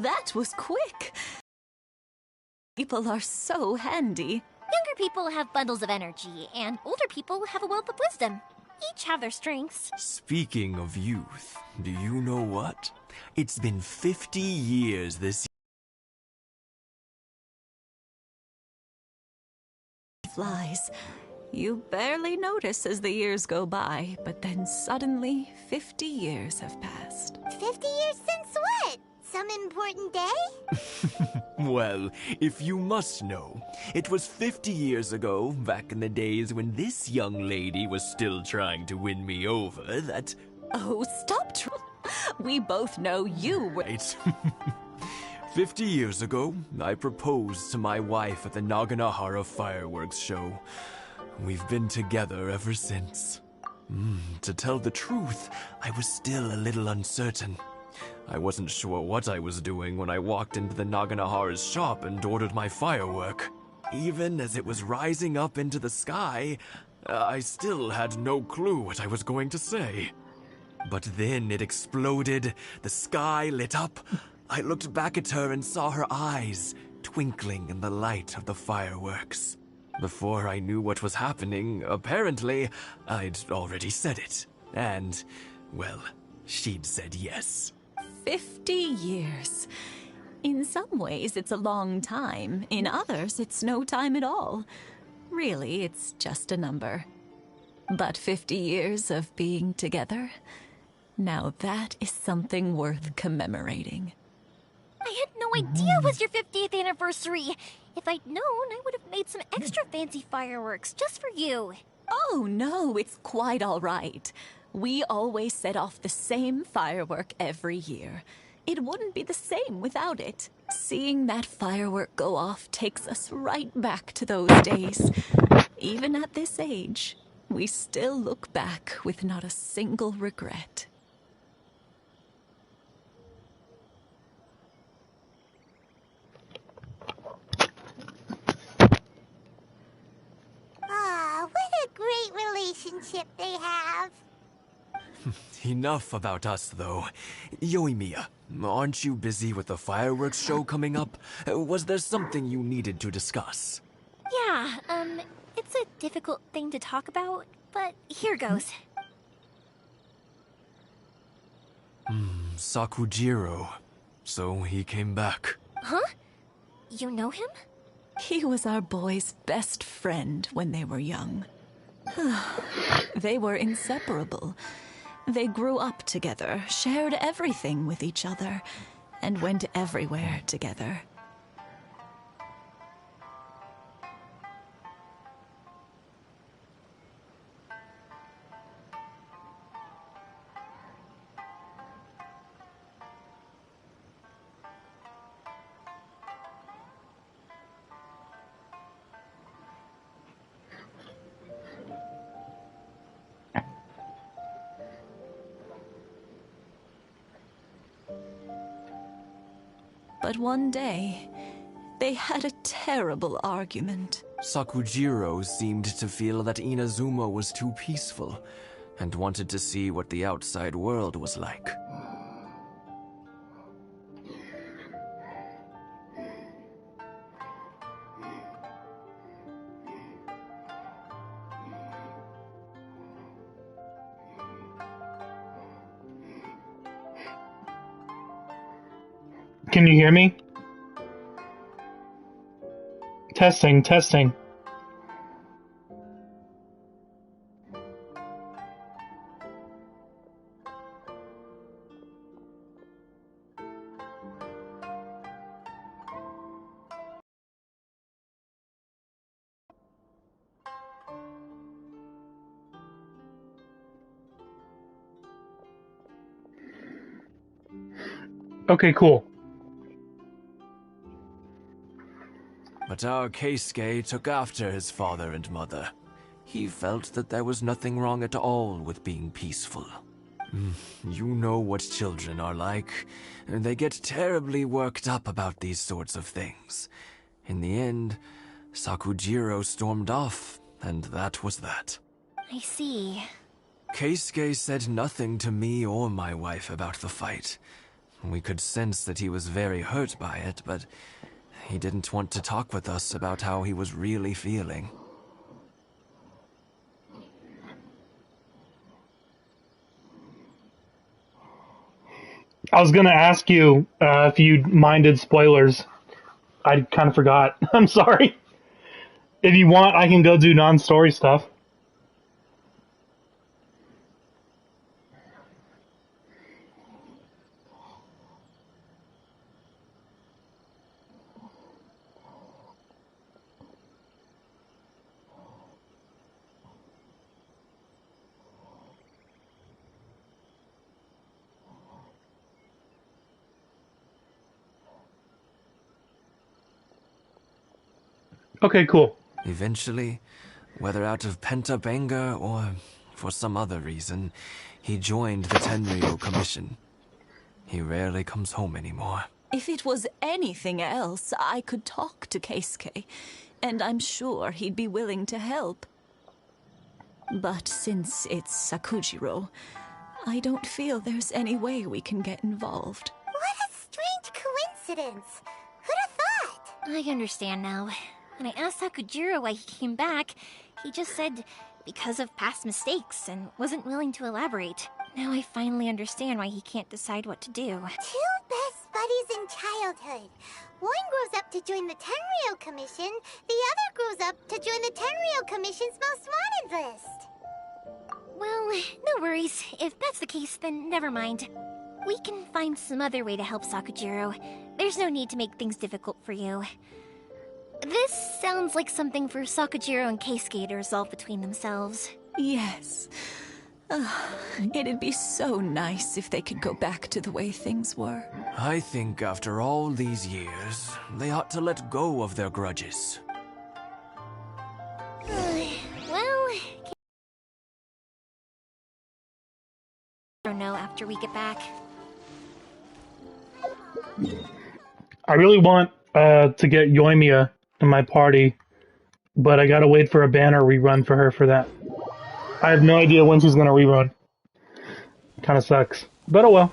That was quick. People are so handy. Younger people have bundles of energy, and older people have a wealth of wisdom. Each have their strengths. Speaking of youth, do you know what? It's been 50 years this Flies. You barely notice as the years go by, but then suddenly 50 years have passed. 50 years since what? Some important day? Well, if you must know, it was 50 years ago, back in the days when this young lady was still trying to win me over, that... Oh, stop. We both know you were... Right. 50 years ago, I proposed to my wife at the Naganahara fireworks show. We've been together ever since. To tell the truth, I was still a little uncertain. I wasn't sure what I was doing when I walked into the Naganahara's shop and ordered my firework. Even as it was rising up into the sky, I still had no clue what I was going to say. But then it exploded, the sky lit up. I looked back at her and saw her eyes twinkling in the light of the fireworks. Before I knew what was happening, apparently, I'd already said it. And, well, she'd said yes. 50 years. In some ways, it's a long time. In others, it's no time at all. Really, it's just a number. But 50 years of being together, now that is something worth commemorating. I had no idea it was your 50th anniversary. If I'd known, I would have made some extra fancy fireworks just for you. Oh, no, it's quite all right. We always set off the same firework every year. It wouldn't be the same without it. Seeing that firework go off takes us right back to those days. Even at this age, we still look back with not a single regret. What a great relationship they have. Enough about us, though. Yoimiya, aren't you busy with the fireworks show coming up? Was there something you needed to discuss? Yeah, it's a difficult thing to talk about, but here goes. Sakujiro. So he came back. Huh? You know him? He was our boys' best friend when they were young. They were inseparable. They grew up together, shared everything with each other, and went everywhere together. But one day, they had a terrible argument. Sakujiro seemed to feel that Inazuma was too peaceful, and wanted to see what the outside world was like. Can you hear me? Testing, testing. Okay, cool. But our Keisuke took after his father and mother. He felt that there was nothing wrong at all with being peaceful. You know what children are like. They get terribly worked up about these sorts of things. In the end, Sakujiro stormed off, and that was that. I see. Keisuke said nothing to me or my wife about the fight. We could sense that he was very hurt by it, but he didn't want to talk with us about how he was really feeling. I was gonna ask you if you minded spoilers. I kind of forgot. I'm sorry. If you want, I can go do non-story stuff. Okay, cool. Eventually, whether out of pent-up anger or for some other reason, he joined the Tenryo Commission. He rarely comes home anymore. If it was anything else, I could talk to Keisuke, and I'm sure he'd be willing to help. But since it's Sakujiro, I don't feel there's any way we can get involved. What a strange coincidence. Who'd have thought? I understand now. When I asked Sakujiro why he came back, he just said because of past mistakes and wasn't willing to elaborate. Now I finally understand why he can't decide what to do. Two best buddies in childhood. One grows up to join the Tenryo Commission, the other grows up to join the Tenryo Commission's most wanted list. Well, no worries. If that's the case, then never mind. We can find some other way to help Sakujiro. There's no need to make things difficult for you. This sounds like something for Sakujiro and Keisuke to resolve between themselves. Yes. It'd be so nice if they could go back to the way things were. I think after all these years, they ought to let go of their grudges. Well, I don't know after we get back. I really want to get Yoimiya in my party, but I gotta wait for a banner rerun for her for that. I have no idea when she's gonna rerun. Kinda sucks. But oh well.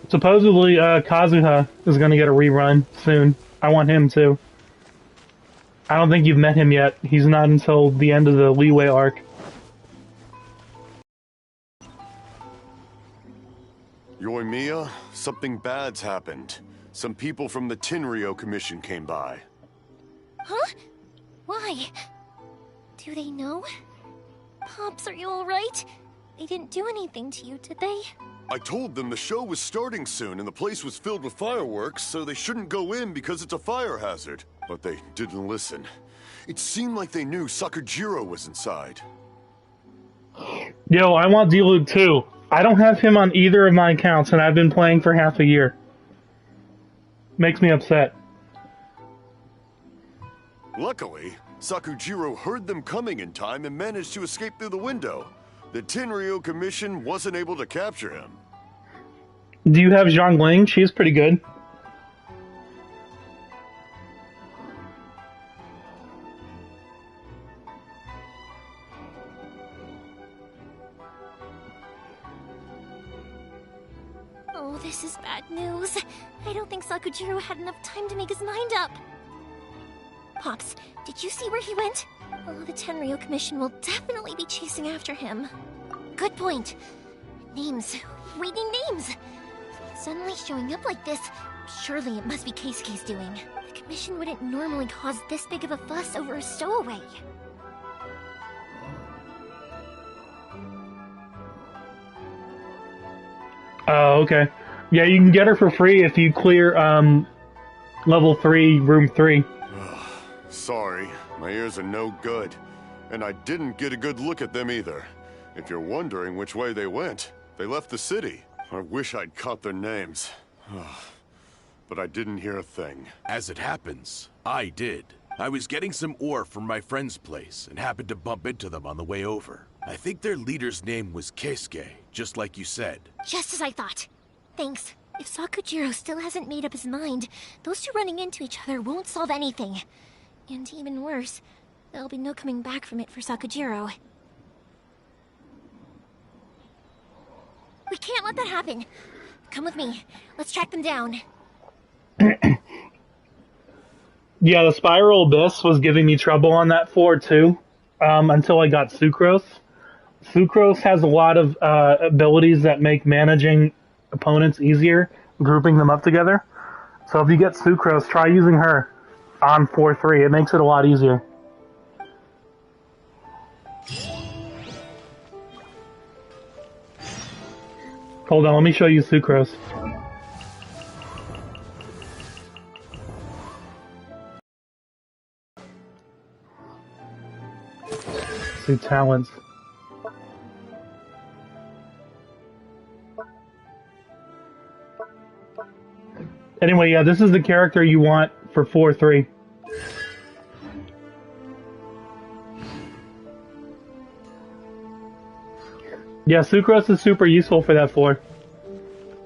Supposedly, Kazuha is gonna get a rerun soon. I want him too. I don't think you've met him yet. He's not until the end of the Leeway arc. Yoimiya, something bad's happened. Some people from the Tenryo Commission came by. Huh? Why? Do they know? Pops, are you alright? They didn't do anything to you, did they? I told them the show was starting soon and the place was filled with fireworks, so they shouldn't go in because it's a fire hazard. But they didn't listen. It seemed like they knew Sakujiro was inside. Yo, I want D-Luke too. I don't have him on either of my accounts, and I've been playing for half a year. Makes me upset. Luckily, Sakujiro heard them coming in time and managed to escape through the window. The Tenryo Commission wasn't able to capture him. Do you have Zhongling? She's pretty good. Oh, this is bad news. I don't think Sakujiro had enough time to make his mind up. Pops, did you see where he went? Oh, the Tenryo Commission will definitely be chasing after him. Good point. Names. Reading names. Suddenly showing up like this, surely it must be Keisuke's doing. The Commission wouldn't normally cause this big of a fuss over a stowaway. Oh, okay. Yeah, you can get her for free if you clear level 3, room 3. Sorry, my ears are no good. And I didn't get a good look at them either. If you're wondering which way they went, they left the city. I wish I'd caught their names. But I didn't hear a thing. As it happens, I did. I was getting some ore from my friend's place and happened to bump into them on the way over. I think their leader's name was Keisuke, just like you said. Just as I thought. Thanks. If Sakujiro still hasn't made up his mind, those two running into each other won't solve anything. And even worse, there'll be no coming back from it for Sakujiro. We can't let that happen. Come with me. Let's track them down. Yeah, the Spiral Abyss was giving me trouble on that floor too, until I got Sucrose. Sucrose has a lot of abilities that make managing opponents easier, grouping them up together. So if you get Sucrose, try using her on 4-3. It makes it a lot easier. Hold on, let me show you Sucrose. See talents. Anyway, yeah, this is the character you want for 4-3. Yeah, Sucrose is super useful for that floor.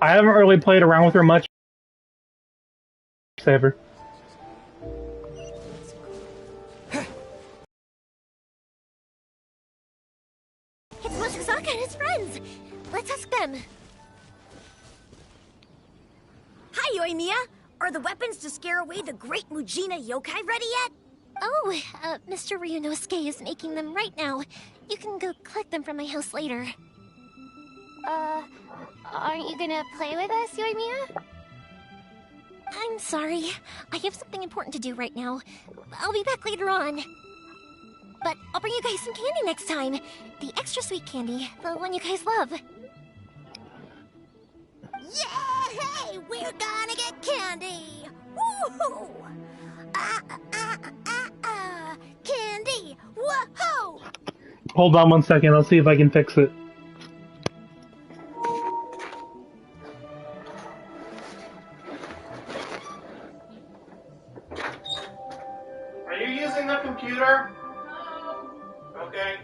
I haven't really played around with her much. Saver. It's Musasaka and his friends. Let's ask them. Hi, Yoimiya! Are the weapons to scare away the great Mujina yokai ready yet? Oh, Mr. Ryunosuke is making them right now. You can go collect them from my house later. Aren't you gonna play with us, Yoimiya? I'm sorry. I have something important to do right now. I'll be back later on. But I'll bring you guys some candy next time. The extra sweet candy, the one you guys love. Yay! We're gonna get candy! Woohoo! Candy! Woohoo! Hold on one second, I'll see if I can fix it. Are you using the computer? No. Okay.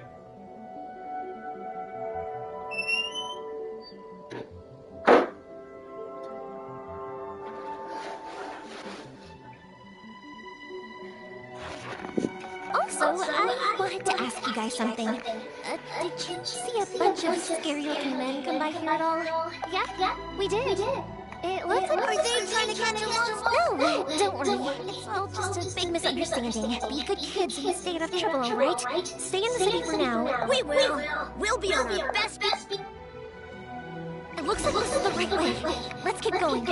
Also, I wanted to ask you guys something. Did you see a bunch of scary-looking men come by here at all? Yeah, we did. It looks like... Are they trying to catch a monster? No, don't worry. It's all just a big misunderstanding. Be good kids and stay out of trouble, alright? Stay in the city for now. We will! We'll be on our best It looks like this is the right way. Let's keep going.